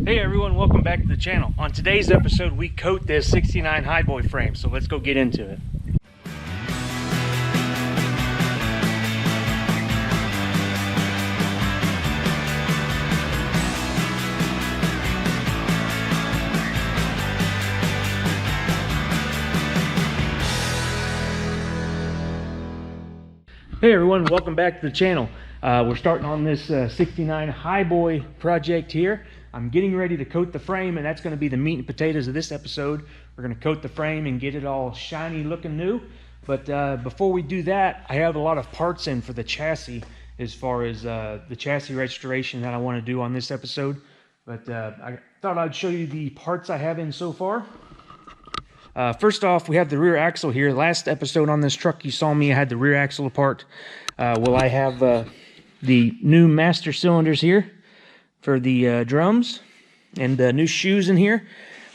Hey everyone, welcome back to the channel. On today's episode, we coat this 69 Highboy frame, so let's go get into it. Hey everyone, welcome back to the channel. We're starting on this 69 Highboy project here. I'm getting ready to coat the frame, and that's going to be the meat and potatoes of this episode. We're going to coat the frame and get it all shiny looking new. But before we do that, I have a lot of parts in for the chassis as far as the chassis restoration that I want to do on this episode. But I thought I'd show you the parts I have in so far. First off, we have the rear axle here. Last episode on this truck, you saw me, I had the rear axle apart. Well, I have the new master cylinders here for the drums, and new shoes in here.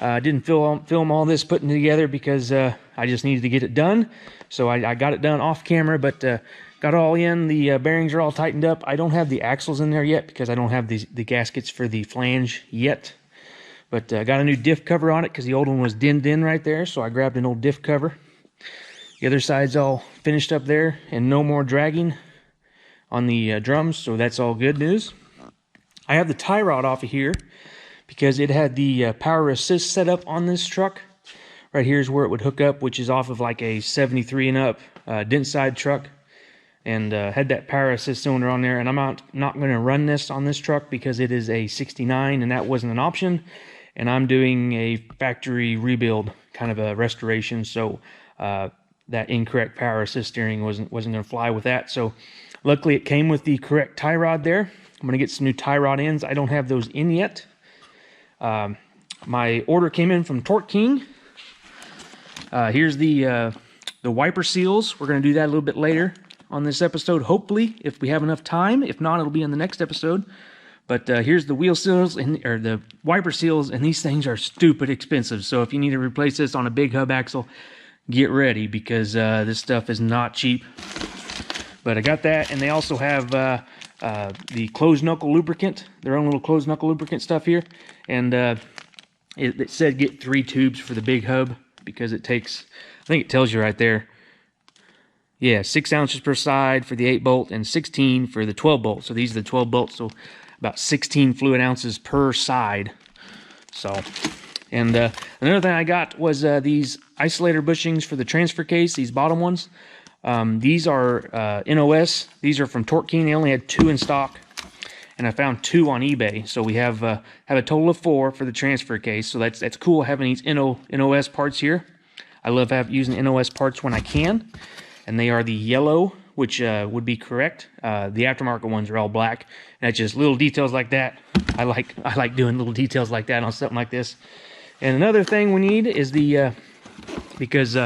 I didn't film all this putting together because I just needed to get it done. So I got it done off camera, but got it all in. The bearings are all tightened up. I don't have the axles in there yet because I don't have the gaskets for the flange yet. But got a new diff cover on it because the old one was dinned in right there, so I grabbed an old diff cover. The other side's all finished up there, and no more dragging on the drums, so that's all good news. I have the tie rod off of here because it had the power assist set up on this truck. Right here is where it would hook up, which is off of like a 73 and up dent side truck, and had that power assist cylinder on there. And I'm not going to run this on this truck because it is a 69 and that wasn't an option. And I'm doing a factory rebuild, kind of a restoration, so that incorrect power assist steering wasn't going to fly with that. So luckily it came with the correct tie rod there. I'm going to get some new tie rod ends. I don't have those in yet. My order came in from Torque King. Here's the wiper seals. We're going to do that a little bit later on this episode, hopefully, if we have enough time. If not, it'll be in the next episode. But here's the wheel seals, or the wiper seals, and these things are stupid expensive. So if you need to replace this on a big hub axle, get ready, because this stuff is not cheap. But I got that, and they also have the closed knuckle lubricant, their own little closed knuckle lubricant stuff here. And it said get 3 tubes for the big hub, because it takes, I think it tells you right there, yeah, 6 ounces per side for the 8 bolt and 16 for the 12 bolt. So these are the 12 bolts, so about 16 fluid ounces per side. So, and another thing I got was these isolator bushings for the transfer case, these bottom ones. These are NOS. These are from Torque King. They only had 2 in stock, and I found 2 on eBay. So we have a total of 4 for the transfer case. So that's cool having these NOS parts here. I love using NOS parts when I can, and they are the yellow, which would be correct. The aftermarket ones are all black. And that's just little details like that. I like doing little details like that on something like this. And another thing we need is the because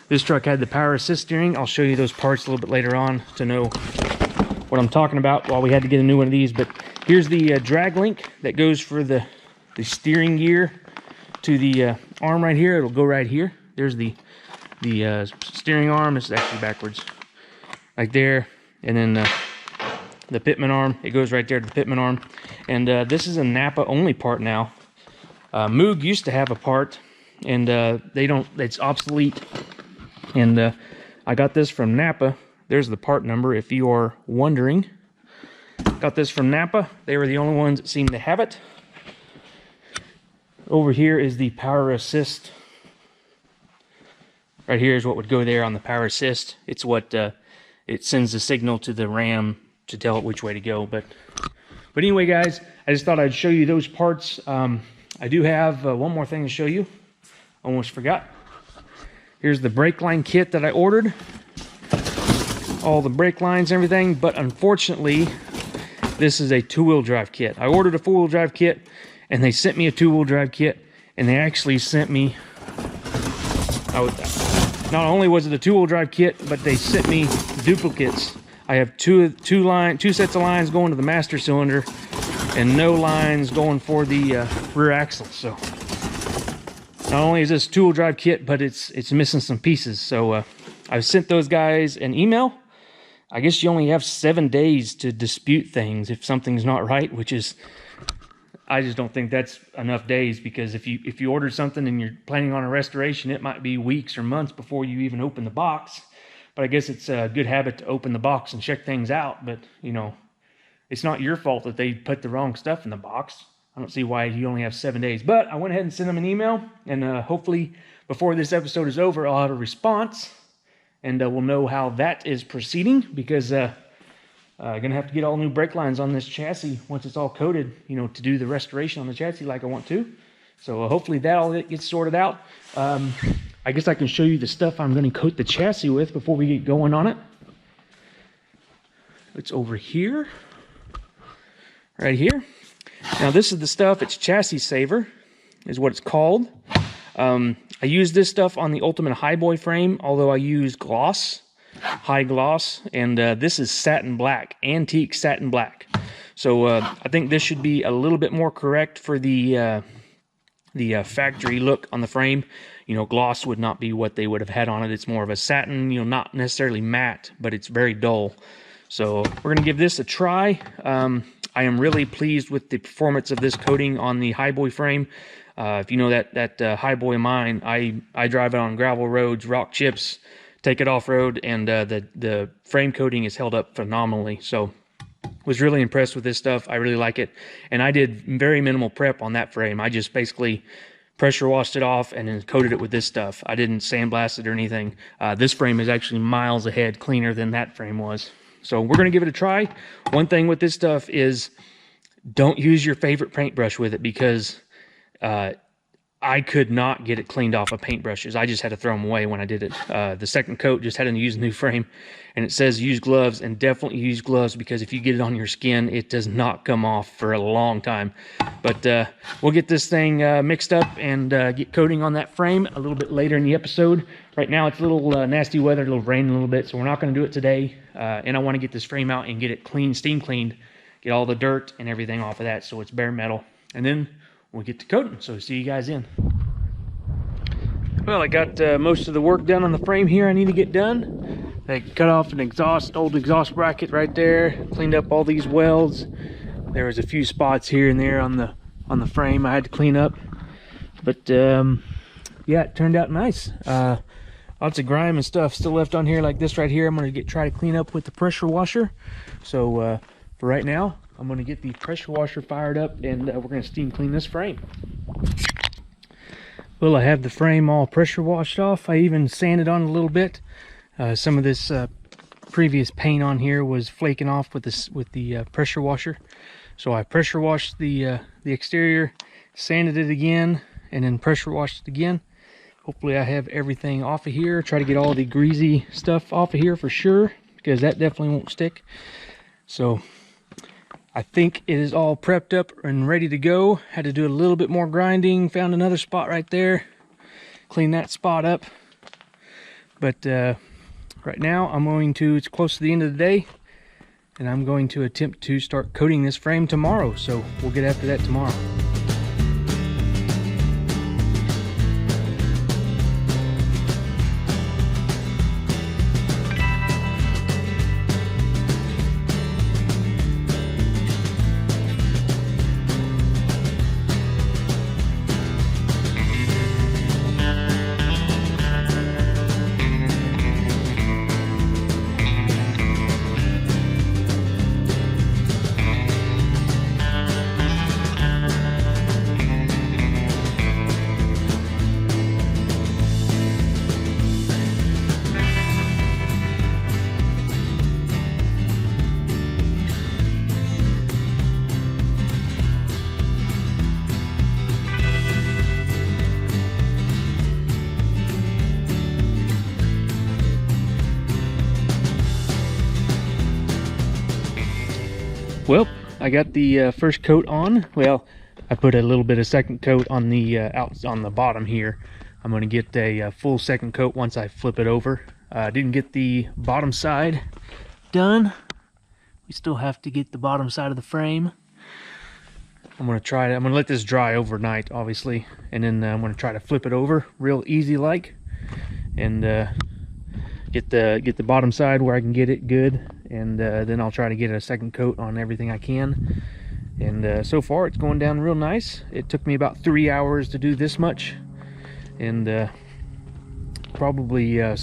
this truck had the power assist steering. I'll show you those parts a little bit later on to know what I'm talking about. Well, we had to get a new one of these, but here's the drag link that goes for the steering gear to the arm right here. It'll go right here. There's the steering arm. This is actually backwards, right there. And then the pitman arm, it goes right there to the pitman arm. And this is a Napa only part now. Moog used to have a part, and it's obsolete. And I got this from Napa. There's the part number if you are wondering. Got this from Napa. They were the only ones that seemed to have it. Over here is the power assist. Right here is what would go there on the power assist. It's what it sends the signal to the RAM to tell it which way to go. But anyway, guys, I just thought I'd show you those parts. I do have one more thing to show you. Almost forgot. Here's the brake line kit that I ordered. All the brake lines and everything, but unfortunately, this is a 2-wheel drive kit. I ordered a 4-wheel drive kit, and they sent me a 2-wheel drive kit, and they actually sent me, not only was it a 2-wheel drive kit, but they sent me duplicates. I have two sets of lines going to the master cylinder, and no lines going for the rear axle. So not only is this 2-wheel drive kit, but it's missing some pieces. So I sent those guys an email. I guess you only have 7 days to dispute things if something's not right, which is I just don't think that's enough days, because if you order something and you're planning on a restoration, it might be weeks or months before you even open the box. But I guess it's a good habit to open the box and check things out. But, you know, it's not your fault that they put the wrong stuff in the box. I don't see why you only have 7 days. But I went ahead and sent them an email, and hopefully before this episode is over, I'll have a response, and we'll know how that is proceeding, because I'm going to have to get all new brake lines on this chassis once it's all coated, you know, to do the restoration on the chassis like I want to. So hopefully that all gets sorted out. I guess I can show you the stuff I'm going to coat the chassis with before we get going on it. It's over here. Right here. Now this is the stuff, it's Chassis Saver is what it's called. I use this stuff on the Ultimate Highboy frame, although I use gloss, high gloss, and this is satin black, antique satin black. So I think this should be a little bit more correct for the factory look on the frame. You know, gloss would not be what they would have had on it. It's more of a satin, you know, not necessarily matte, but it's very dull. So we're going to give this a try. I am really pleased with the performance of this coating on the Highboy frame. If you know that Highboy of mine, I drive it on gravel roads, rock chips, take it off-road, and the frame coating is held up phenomenally. So was really impressed with this stuff. I really like it. And I did very minimal prep on that frame. I just basically pressure washed it off and then coated it with this stuff. I didn't sandblast it or anything. This frame is actually miles ahead cleaner than that frame was. So we're going to give it a try. One thing with this stuff is don't use your favorite paintbrush with it, because I could not get it cleaned off of paintbrushes. I just had to throw them away when I did it. The second coat just had to use a new frame, and it says use gloves, and definitely use gloves, because if you get it on your skin, it does not come off for a long time. But we'll get this thing mixed up and get coating on that frame a little bit later in the episode. Right now it's a little nasty weather, a little rain a little bit, so we're not going to do it today. And I want to get this frame out and get it clean, steam cleaned, get all the dirt and everything off of that so it's bare metal. And then we'll get to coating. So see you guys in. Well, I got most of the work done on the frame here I need to get done. I cut off an old exhaust bracket right there, cleaned up all these welds. There was a few spots here and there on the frame I had to clean up. But yeah, it turned out nice. Lots of grime and stuff still left on here, like this right here. I'm going to try to clean up with the pressure washer. So for right now, I'm going to get the pressure washer fired up, and we're going to steam clean this frame. Well, I have the frame all pressure washed off. I even sanded on a little bit. Some of this previous paint on here was flaking off with the pressure washer. So I pressure washed the exterior, sanded it again, and then pressure washed it again. Hopefully I have everything off of here. Try to get all the greasy stuff off of here for sure, because that definitely won't stick. So I think it is all prepped up and ready to go. Had to do a little bit more grinding. Found another spot right there. Clean that spot up. But right now it's close to the end of the day, and I'm going to attempt to start coating this frame tomorrow. So we'll get after that tomorrow. Well, I got the first coat on. Well, I put a little bit of second coat on the on the bottom here. I'm going to get a full second coat once I flip it over. Didn't get the bottom side done. We still have to get the bottom side of the frame. I'm going to try it. I'm going to let this dry overnight, obviously, and then I'm going to try to flip it over real easy like, and get the bottom side where I can get it good, and then I'll try to get a second coat on everything I can, And so far it's going down real nice. It took me about 3 hours to do this much, and probably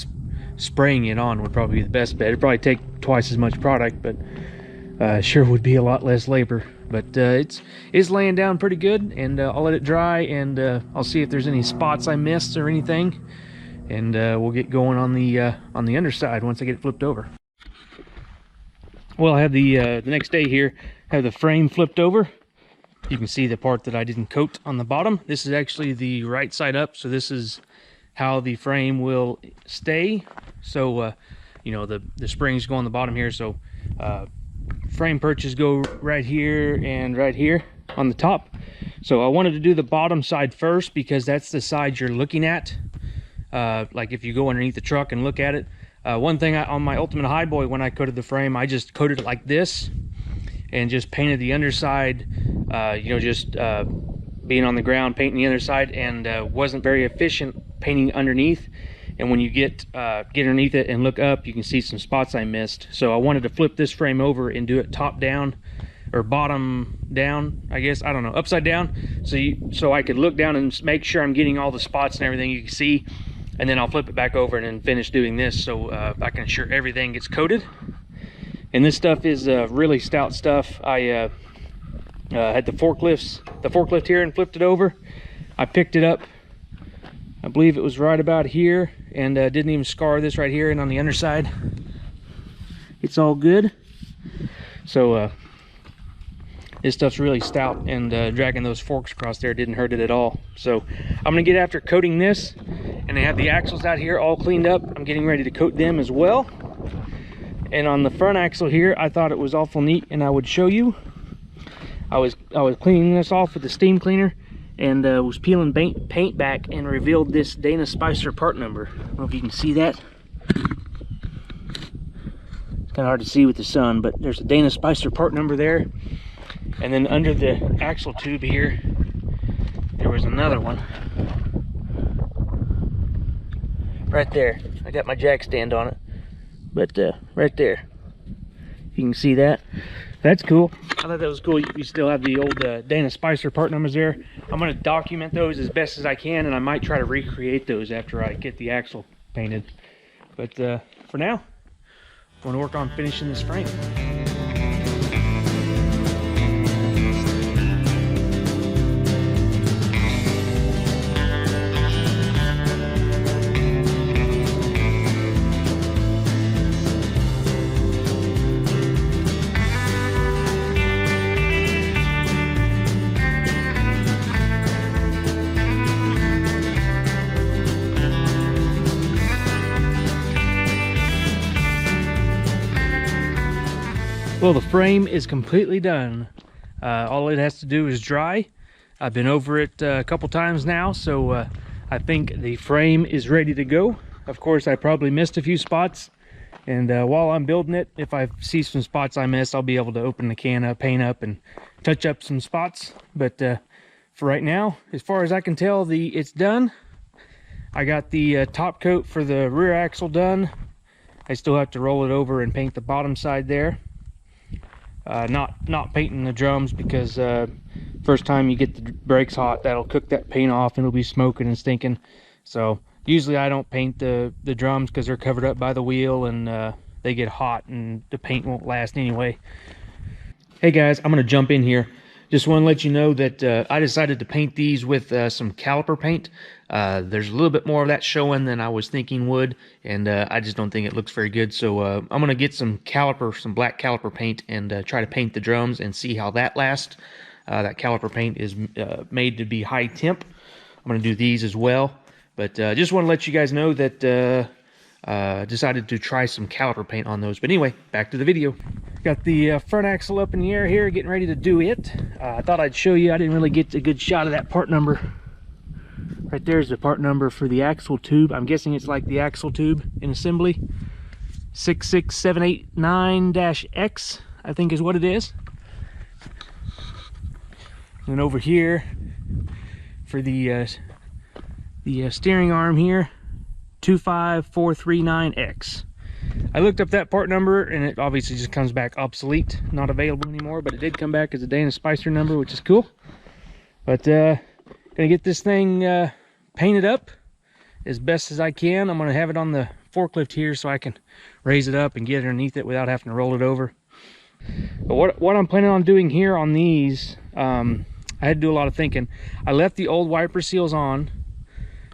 spraying it on would probably be the best bet. It'd probably take twice as much product, but sure would be a lot less labor. But it's laying down pretty good, and I'll let it dry, and I'll see if there's any spots I missed or anything, and we'll get going on the underside once I get it flipped over. Well, I have the next day here, have the frame flipped over. You can see the part that I didn't coat on the bottom. This is actually the right side up, so this is how the frame will stay. So you know, the springs go on the bottom here, so frame perches go right here and right here on the top. So I wanted to do the bottom side first because that's the side you're looking at. Like if you go underneath the truck and look at it. One thing on my Ultimate Highboy, when I coated the frame, I just coated it like this and just painted the underside, you know, just being on the ground, painting the underside, and wasn't very efficient painting underneath. And when you get underneath it and look up, you can see some spots I missed. So I wanted to flip this frame over and do it top down, or bottom down, I guess, I don't know, upside down, so I could look down and make sure I'm getting all the spots and everything you can see. And then I'll flip it back over and then finish doing this, so I can ensure everything gets coated. And this stuff is really stout stuff. I had the forklift here and flipped it over. I picked it up, I believe it was right about here, and didn't even scar this right here. And on the underside, it's all good. So this stuff's really stout, and dragging those forks across there didn't hurt it at all. So I'm gonna get after coating this, and I have the axles out here all cleaned up. I'm getting ready to coat them as well. And on the front axle here, I thought it was awful neat, and I would show you. I was cleaning this off with the steam cleaner, and was peeling paint back, and revealed this Dana Spicer part number. I don't know if you can see that. It's kind of hard to see with the sun, but there's a Dana Spicer part number there. And then under the axle tube here, there was another one. Right there. I got my jack stand on it. But right there. You can see that. That's cool. I thought that was cool. You still have the old Dana Spicer part numbers there. I'm going to document those as best as I can, and I might try to recreate those after I get the axle painted. But for now, I'm going to work on finishing this frame. Well, the frame is completely done. All it has to do is dry. I've been over it a couple times now, so I think the frame is ready to go. Of course, I probably missed a few spots, and while I'm building it, if I see some spots I missed, I'll be able to open the can up, paint up, and touch up some spots. But for right now, as far as I can tell, it's done. I got the top coat for the rear axle done. I still have to roll it over and paint the bottom side there. Not painting the drums, because first time you get the brakes hot, that'll cook that paint off and it'll be smoking and stinking. So usually I don't paint the drums because they're covered up by the wheel, and they get hot and the paint won't last anyway. Hey guys, I'm gonna jump in here. Just want to let you know that I decided to paint these with some caliper paint. There's a little bit more of that showing than I was thinking would, and I just don't think it looks very good. So I'm going to get some black caliper paint, and try to paint the drums and see how that lasts. That caliper paint is made to be high temp. I'm going to do these as well. But just want to let you guys know that decided to try some caliper paint on those. But anyway, back to the video. Got the front axle up in the air here, getting ready to do it. I thought I'd show you. I didn't really get a good shot of that part number. Right there's the part number for the axle tube. I'm guessing it's like the axle tube in assembly. 66789-X, I think is what it is. And over here for the steering arm here, 25439X. I looked up that part number and it obviously just comes back obsolete, not available anymore, but it did come back as a Dana Spicer number, which is cool. But gonna get this thing painted up as best as I can. I'm gonna have it on the forklift here so I can raise it up and get underneath it without having to roll it over. But what I'm planning on doing here on these, I had to do a lot of thinking. I left the old wiper seals on,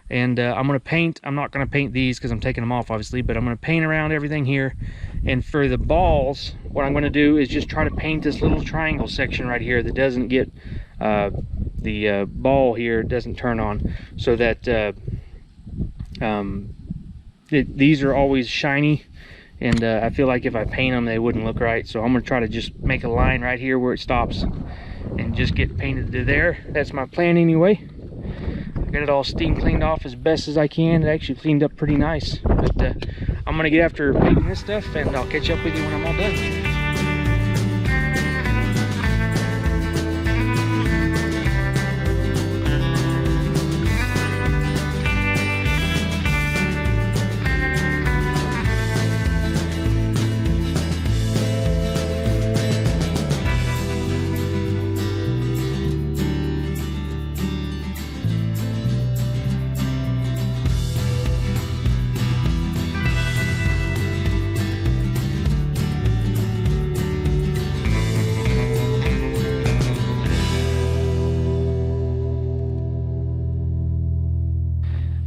and I'm going to paint. I'm not going to paint these because I'm taking them off, obviously, but I'm going to paint around everything here. And for the balls, what I'm going to do is just try to paint this little triangle section right here that doesn't get, the ball here doesn't turn on, so that these are always shiny. And I feel like if I paint them, they wouldn't look right. So I'm going to try to just make a line right here where it stops and just get painted to there. That's my plan anyway. I got it all steam cleaned off as best as I can. It actually cleaned up pretty nice. But I'm going to get after painting this stuff, and I'll catch up with you when I'm all done.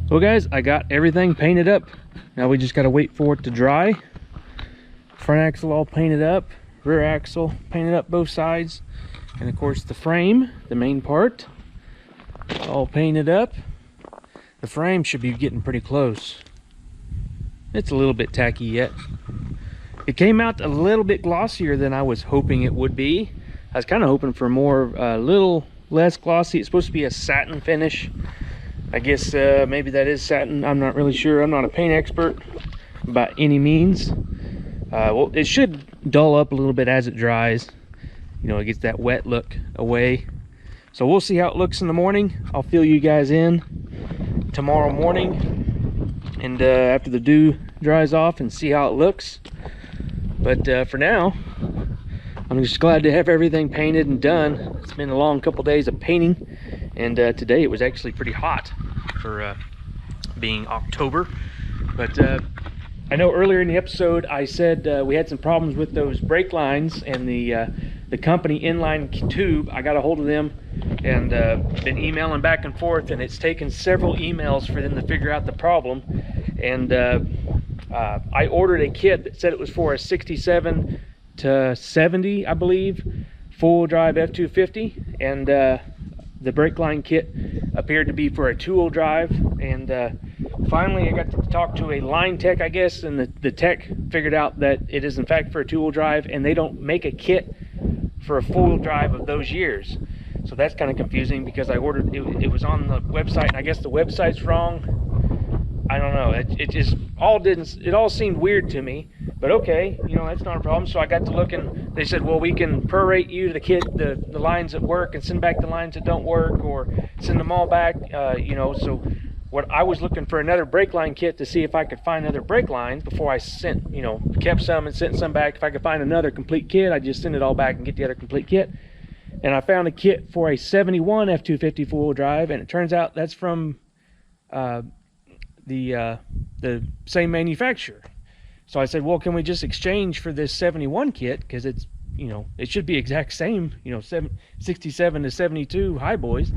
Well guys, I got everything painted up. Now we just gotta wait for it to dry. Front axle all painted up, rear axle painted up both sides, and of course the frame, the main part, all painted up. The frame should be getting pretty close. It's a little bit tacky yet. It came out a little bit glossier than I was hoping it would be. I was kind of hoping for more, little less glossy. It's supposed to be a satin finish. I guess maybe that is satin. I'm not really sure. I'm not a paint expert by any means. Well, it should dull up a little bit as it dries. You know, it gets that wet look away. So we'll see how it looks in the morning. I'll fill you guys in tomorrow morning, and after the dew dries off, and see how it looks. But for now, I'm just glad to have everything painted and done. It's been a long couple days of painting, and today it was actually pretty hot for being October. But I know earlier in the episode I said we had some problems with those brake lines and the company inline tube. I got a hold of them and been emailing back and forth, and it's taken several emails for them to figure out the problem. And I ordered a kit that said it was for a 67 to 70, I believe, full drive F250, and the brake line kit appeared to be for a two-wheel drive. And finally I got to talk to a line tech, I guess, and the tech figured out that it is in fact for a two-wheel drive, and they don't make a kit for a four-wheel drive of those years. So that's kind of confusing, because I ordered it was on the website, and I guess the website's wrong. I don't know, it all seemed weird to me. But okay, you know, that's not a problem. So I got to looking. They said, well, we can prorate you the kit, the lines that work, and send back the lines that don't work, or send them all back. You know, so what I was looking for another brake line kit to see if I could find other brake lines before I sent, you know, kept some and sent some back. If I could find another complete kit, I'd just send it all back and get the other complete kit. And I found a kit for a 71 F250 four-wheel drive, and it turns out that's from the same manufacturer. So I said, well, can we just exchange for this 71 kit, because it's, you know, it should be exact same, you know, 67 to 72 Highboys,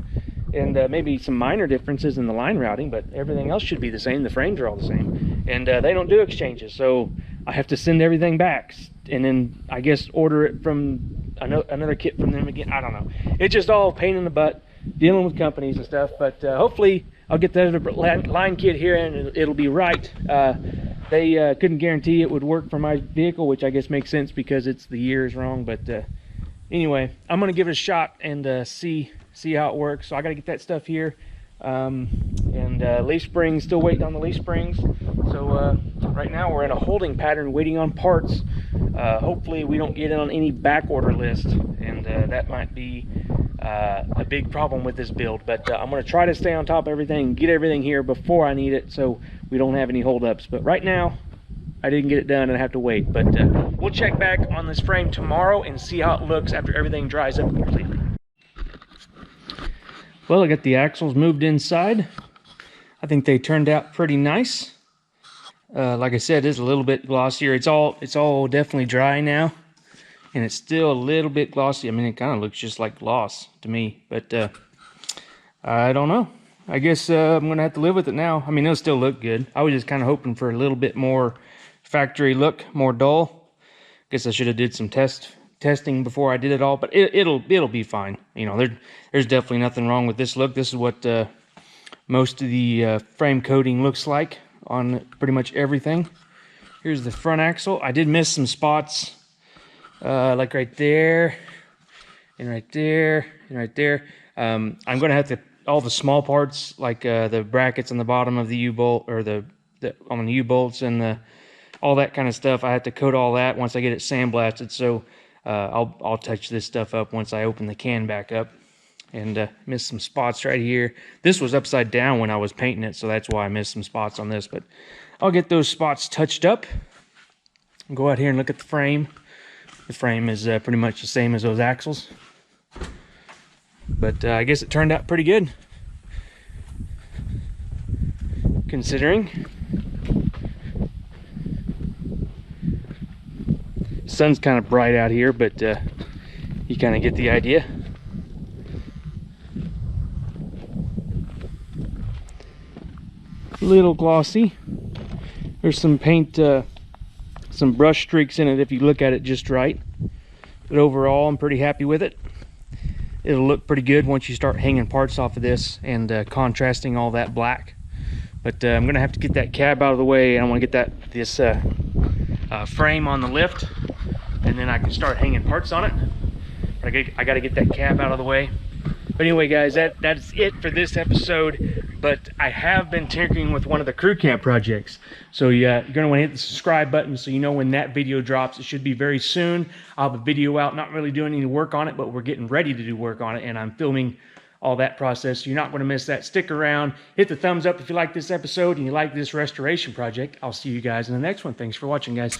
and maybe some minor differences in the line routing, but everything else should be the same. The frames are all the same, and they don't do exchanges, so I have to send everything back, and then I guess order it from another kit from them again. I don't know. It's just all a pain in the butt dealing with companies and stuff, but hopefully I'll get the other line kit here and it'll be right. They couldn't guarantee it would work for my vehicle, which I guess makes sense because it's the year is wrong. But anyway, I'm gonna give it a shot and see how it works. So I gotta get that stuff here, and leaf springs, still waiting on the leaf springs. So right now we're in a holding pattern, waiting on parts. Hopefully we don't get in on any back order list, and that might be a big problem with this build. But I'm going to try to stay on top of everything, get everything here before I need it, so we don't have any holdups. But right now I didn't get it done and I have to wait. But we'll check back on this frame tomorrow and see how it looks after everything dries up completely. Well, I got the axles moved inside. I think they turned out pretty nice. Like I said, it's a little bit glossier. It's all definitely dry now, and it's still a little bit glossy. I mean, it kind of looks just like gloss to me, but I don't know. I guess I'm gonna have to live with it now. I mean, it'll still look good. I was just kind of hoping for a little bit more factory look, more dull. Guess I should have did some testing before I did it all, but it'll be fine. You know, there's definitely nothing wrong with this look. This is what most of the frame coating looks like on pretty much everything. Here's the front axle. I did miss some spots, like right there, and right there, and right there. I'm gonna have to, all the small parts, like the brackets on the bottom of the U-bolt, or the on the U-bolts and all that kind of stuff. I have to coat all that once I get it sandblasted. So I'll touch this stuff up once I open the can back up. And missed some spots right here. This was upside down when I was painting it, so that's why I missed some spots on this. But I'll get those spots touched up. Go out here and look at the frame. The frame is pretty much the same as those axles. But I guess it turned out pretty good, considering. The sun's kind of bright out here, but you kind of get the idea. Little glossy. There's some paint, some brush streaks in it if you look at it just right. But overall, I'm pretty happy with it. It'll look pretty good once you start hanging parts off of this and contrasting all that black. But I'm gonna have to get that cab out of the way, and I want to get this frame on the lift, and then I can start hanging parts on it. But I got to get that cab out of the way. But anyway, guys, that's it for this episode. But I have been tinkering with one of the crew cab projects. So you're going to want to hit the subscribe button so you know when that video drops. It should be very soon. I'll have a video out, not really doing any work on it, but we're getting ready to do work on it. And I'm filming all that process. So you're not going to miss that. Stick around. Hit the thumbs up if you like this episode and you like this restoration project. I'll see you guys in the next one. Thanks for watching, guys.